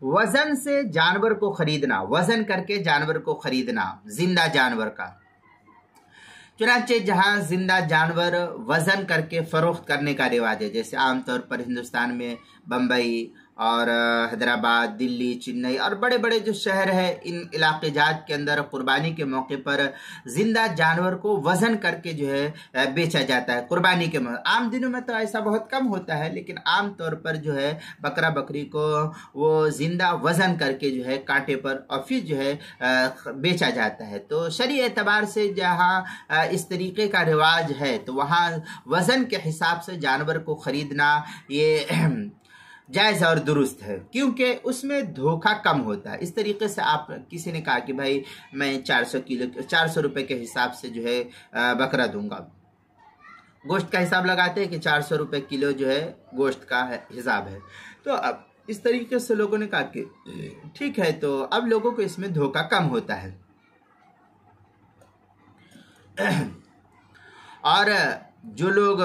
वजन से जानवर को खरीदना, वजन करके जानवर को खरीदना, जिंदा जानवर का। चुनांचे जहां जिंदा जानवर वजन करके फरोख्त करने का रिवाज है, जैसे आमतौर पर हिंदुस्तान में बम्बई और हैदराबाद, दिल्ली, चेन्नई और बड़े बड़े जो शहर है, इन इलाके जात के अंदर कुर्बानी के मौके पर जिंदा जानवर को वजन करके जो है बेचा जाता है कुर्बानी के मौके। आम दिनों में तो ऐसा बहुत कम होता है, लेकिन आम तौर पर जो है बकरा बकरी को वो जिंदा वजन करके जो है कांटे पर और फिर जो है बेचा जाता है। तो शरई एतबार से जहाँ इस तरीके का रिवाज है, तो वहाँ वजन के हिसाब से जानवर को खरीदना ये जायज़ और दुरुस्त है, क्योंकि उसमें धोखा कम होता है। इस तरीके से आप, किसी ने कहा कि भाई मैं 400 रुपए के हिसाब से जो है बकरा दूंगा, गोश्त का हिसाब लगाते हैं कि 400 रुपए किलो जो है गोश्त का हिसाब है। तो अब इस तरीके से लोगों ने कहा कि ठीक है, तो अब लोगों को इसमें धोखा कम होता है। और जो लोग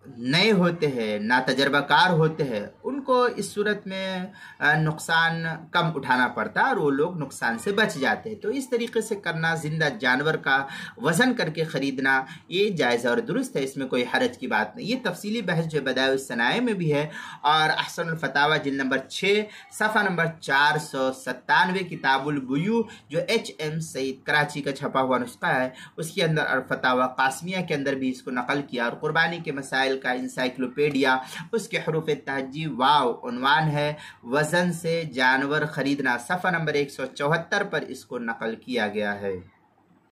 नए होते हैं, ना तजर्बाकार होते हैं, उनको इस सूरत में नुकसान कम उठाना पड़ता है और वो लोग नुकसान से बच जाते हैं। तो इस तरीके से करना, जिंदा जानवर का वज़न करके ख़रीदना, ये जायज़ और दुरुस्त है, इसमें कोई हरज की बात नहीं। ये तफसीली बहस जो बदाउस सनाए में भी है और अहसनुल फतावा जिल्द नंबर 6 सफ़ा नंबर 497 किताबुल बुयू जो HM सईद कराची का छपा हुआ नुस्खा है, उसके अंदर और फतावा कासमिया के अंदर भी इसको नकल किया। और कुर्बानी के मसाइल का इंसाइक्लोपीडिया, उसके हरूफ तहजी वाव उन्वान है, वजन से जानवर खरीदना, सफ़ा नंबर 174 पर इसको नकल किया गया है।